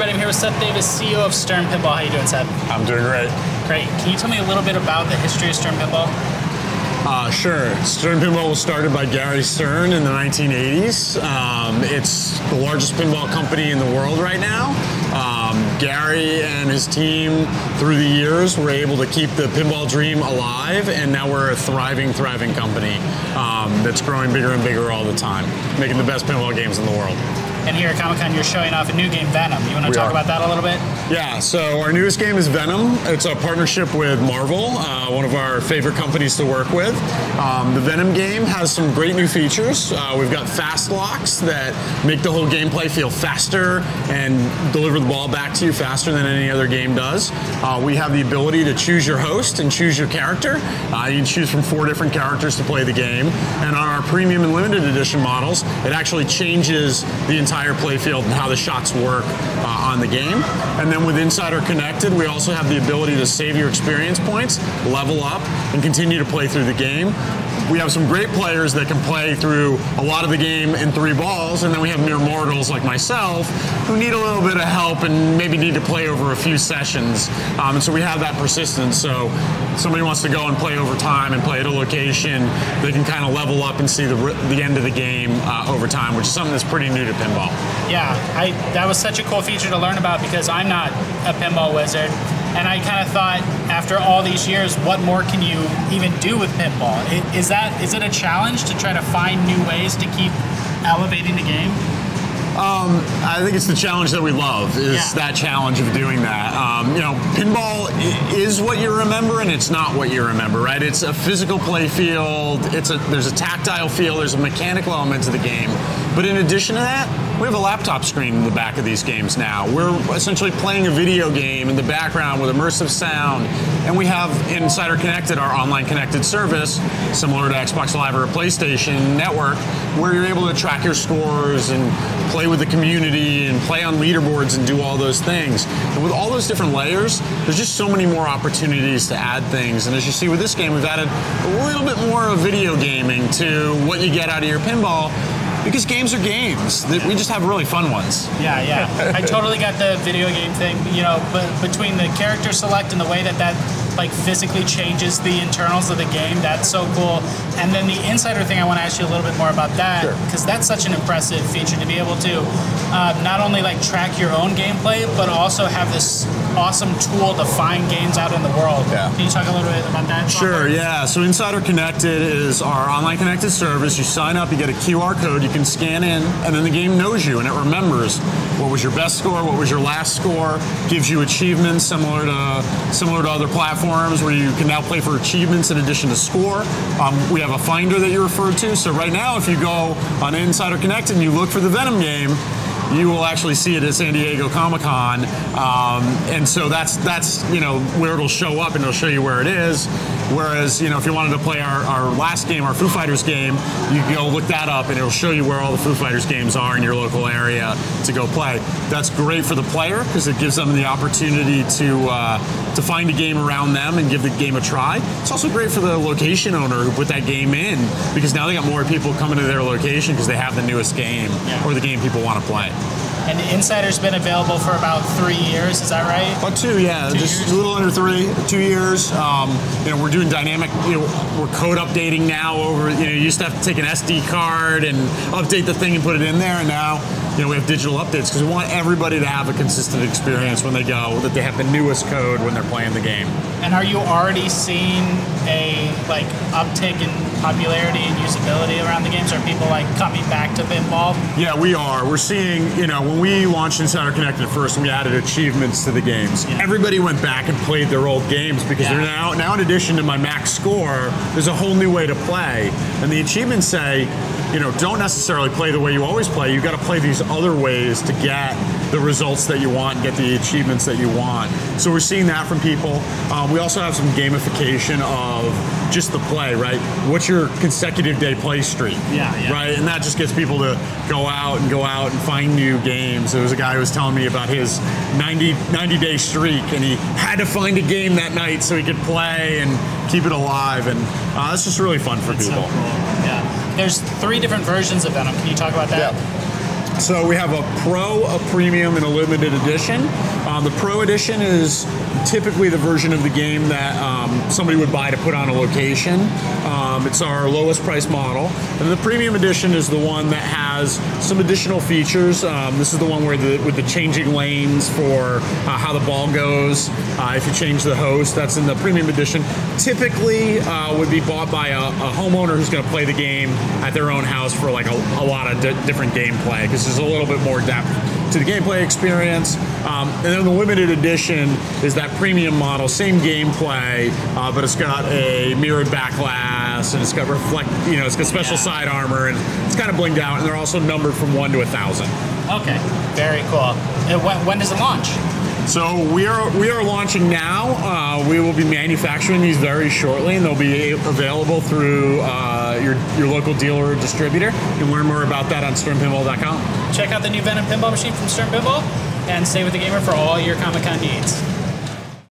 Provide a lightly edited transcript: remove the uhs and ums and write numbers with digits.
everybody. I'm here with Seth Davis, CEO of Stern Pinball. How you doing, Seth? I'm doing great. Great. Can you tell me a little bit about the history of Stern Pinball? Sure. Stern Pinball was started by Gary Stern in the 1980s. It's the largest pinball company in the world right now. Gary and his team, through the years, were able to keep the pinball dream alive, and now we're a thriving company that's growing bigger and bigger all the time, making the best pinball games in the world. And here at Comic-Con, you're showing off a new game, Venom. You want to talk about that a little bit? Yeah, so our newest game is Venom. It's a partnership with Marvel, one of our favorite companies to work with. The Venom game has some great new features. We've got fast locks that make the whole gameplay feel faster and deliver the ball back to you faster than any other game does. We have the ability to choose your host and choose your character. You can choose from 4 different characters to play the game. And on our premium and limited edition models, it actually changes the entire playfield and how the shots work on the game. And then with Insider Connected, we also have the ability to save your experience points, level up, and continue to play through the game. We have some great players that can play through a lot of the game in 3 balls, and then we have mere mortals like myself who need a little bit of help and maybe need to play over a few sessions. And so we have that persistence. So if somebody wants to go and play over time and play at a location, they can kind of level up and see the end of the game over time, which is something that's pretty new to pinball. Yeah, that was such a cool feature to learn about because I'm not a pinball wizard. And I kind of thought, after all these years, what more can you even do with pinball? Is it a challenge to try to find new ways to keep elevating the game? I think it's the challenge that we love, is that challenge of doing that. You know, pinball is what you remember and it's not what you remember, right? It's a physical play field, there's a tactile feel, there's a mechanical element to the game. But in addition to that, we have a laptop screen in the back of these games now. We're essentially playing a video game in the background with immersive sound. And we have Insider Connected, our online connected service, similar to Xbox Live or a PlayStation Network, where you're able to track your scores and play with the community and play on leaderboards and do all those things. And with all those different layers, there's just so many more opportunities to add things. And as you see with this game, we've added a little bit more of video gaming to what you get out of your pinball. Because games are games. We just have really fun ones. Yeah. I totally got the video game thing, you know, but between the character select and the way that like physically changes the internals of the game, that's so cool. And then the Insider thing, I want to ask you a little bit more about that, because that's such an impressive feature to be able to not only like track your own gameplay, but also have this awesome tool to find games out in the world. Can you talk a little bit about that? Sure, yeah. So Insider Connected is our online connected service. You sign up, you get a QR code, you can scan in, and then the game knows you and it remembers what was your best score, what was your last score, gives you achievements similar to other platforms where you can now play for achievements in addition to score. We have a finder that you referred to. So right now, if you go on Insider Connected and you look for the Venom game, you will actually see it at San Diego Comic-Con, and so that's you know where it'll show up, and it'll show you where it is. Whereas, you know, if you wanted to play our last game, our Foo Fighters game, you can go look that up and it'll show you where all the Foo Fighters games are in your local area to go play. That's great for the player because it gives them the opportunity to find a game around them and give the game a try. It's also great for the location owner who put that game in because now they got more people coming to their location because they have the newest game or the game people want to play. And Insider's been available for about 3 years, is that right? About 2, yeah. Just a little under 3, 2 years. You know, we're doing dynamic, you know, we're code updating now over, you know, you used to have to take an SD card and update the thing and put it in there, and now, you know, we have digital updates because we want everybody to have a consistent experience when they go, that they have the newest code when they're playing the game. And are you already seeing a like uptick in popularity and usability around the games? Are people like coming back to pinball? Yeah, we are. We're seeing, you know, when we launched Insider Connected at first and we added achievements to the games, everybody went back and played their old games because they're now in addition to my max score, there's a whole new way to play. And the achievements say, you know, don't necessarily play the way you always play. You've got to play these other ways to get the results that you want and get the achievements that you want. So we're seeing that from people. We also have some gamification of just the play, right? What's your consecutive day play streak? Right? And that just gets people to go out and find new games. There was a guy who was telling me about his 90-day streak, and he had to find a game that night so he could play and keep it alive. And that's just really fun for people. So cool. Yeah. There's 3 different versions of Venom. Can you talk about that? So we have a Pro, a Premium, and a Limited Edition. The Pro Edition is typically the version of the game that somebody would buy to put on a location. It's our lowest price model. And the Premium Edition is the one that has some additional features. This is the one where with the changing lanes for how the ball goes. If you change the host, that's in the Premium Edition. Typically would be bought by a homeowner who's going to play the game at their own house for like a lot of different gameplay, because there's a little bit more depth to the gameplay experience. And then the Limited Edition is that premium model, same gameplay, but it's got a mirrored back glass, and it's got it's got special side armor, and it's kind of blinged out, and they're also numbered from 1 to 1,000. Okay, very cool. When does it launch? So we are launching now. We will be manufacturing these very shortly, and they'll be available through your local dealer or distributor. You can learn more about that on sternpinball.com. Check out the new Venom Pinball machine from Stern Pinball, and stay with the gamer for all your Comic-Con needs.